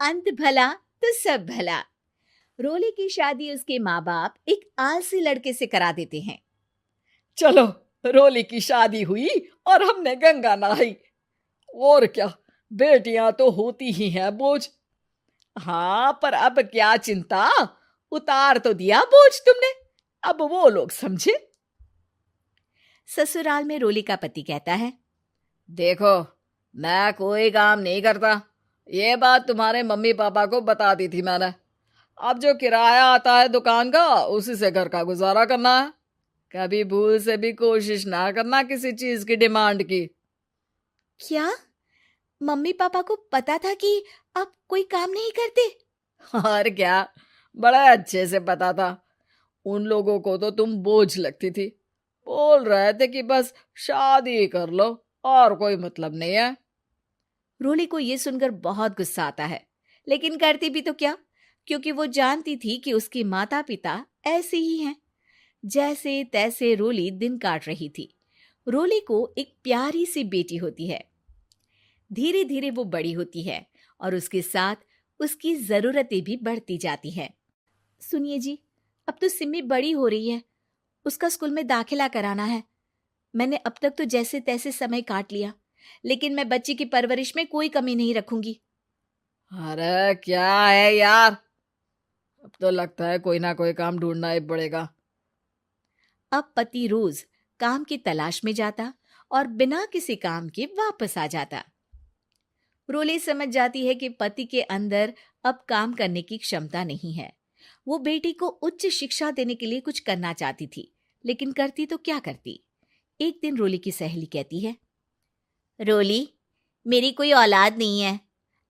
अंत भला तो सब भला। रोली की शादी उसके माँ बाप एक आलसी लड़के से करा देते हैं। चलो, रोली की शादी हुई और हमने गंगा नहाई। और क्या, बेटियां तो होती ही हैं बोझ। हाँ, पर अब क्या चिंता, उतार तो दिया बोझ तुमने, अब वो लोग समझे। ससुराल में रोली का पति कहता है, देखो, मैं कोई काम नहीं करता, ये बात तुम्हारे मम्मी पापा को बता दी थी मैंने। अब जो किराया आता है दुकान का, उसी से घर का गुजारा करना है। कभी भूल से भी कोशिश ना करना किसी चीज की डिमांड की। क्या मम्मी पापा को पता था कि आप कोई काम नहीं करते? और क्या, बड़ा अच्छे से पता था। उन लोगों को तो तुम बोझ लगती थी, बोल रहे थे कि बस शादी कर लो और कोई मतलब नहीं है। रोली को यह सुनकर बहुत गुस्सा आता है, लेकिन करती भी तो क्या, क्योंकि वो जानती थी कि उसके माता पिता ऐसे ही हैं। जैसे तैसे रोली दिन काट रही थी। रोली को एक प्यारी सी बेटी होती है। धीरे धीरे वो बड़ी होती है और उसके साथ उसकी जरूरतें भी बढ़ती जाती हैं। सुनिए जी, अब तो सिमी बड़ी हो रही है, उसका स्कूल में दाखिला कराना है। मैंने अब तक तो जैसे तैसे समय काट लिया, लेकिन मैं बच्ची की परवरिश में कोई कमी नहीं रखूंगी। अरे क्या है यार, अब तो लगता है कोई ना कोई काम ढूंढना ही पड़ेगा। अब पति रोज काम की तलाश में जाता और बिना किसी काम के वापस आ जाता। रोली समझ जाती है कि पति के अंदर अब काम करने की क्षमता नहीं है। वो बेटी को उच्च शिक्षा देने के लिए कुछ करना चाहती थी, लेकिन करती तो क्या करती। एक दिन रोली की सहेली कहती है, रोली, मेरी कोई औलाद नहीं है।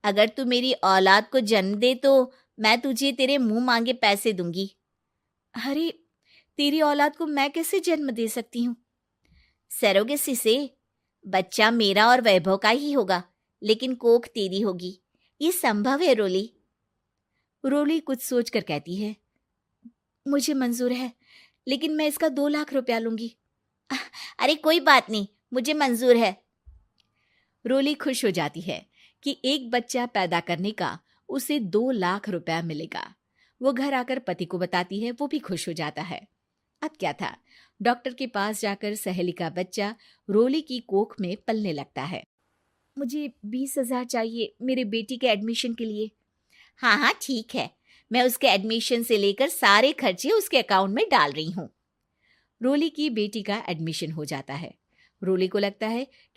अगर तू मेरी औलाद को जन्म दे तो मैं तुझे तेरे मुंह मांगे पैसे दूंगी। अरे, तेरी औलाद को मैं कैसे जन्म दे सकती हूँ? सरोगेसी से। बच्चा मेरा और वैभव का ही होगा, लेकिन कोख तेरी होगी। ये संभव है रोली। रोली कुछ सोचकर कहती है, मुझे मंजूर है, लेकिन मैं इसका 2 लाख रुपया लूंगी। अरे कोई बात नहीं, मुझे मंजूर है। रोली खुश हो जाती है कि एक बच्चा पैदा करने का उसे 2 लाख रुपया मिलेगा। वो घर आकर पति को बताती है, वो भी खुश हो जाता है। अब क्या था, डॉक्टर के पास जाकर सहेली का बच्चा रोली की कोख में पलने लगता है। मुझे 20,000 चाहिए मेरे बेटी के एडमिशन के लिए। हाँ हाँ ठीक है, मैं उसके एडमिशन से लेकर सारे खर्चे उसके अकाउंट में डाल रही हूँ। रोली की बेटी का एडमिशन हो जाता है। रोली को लगता है कि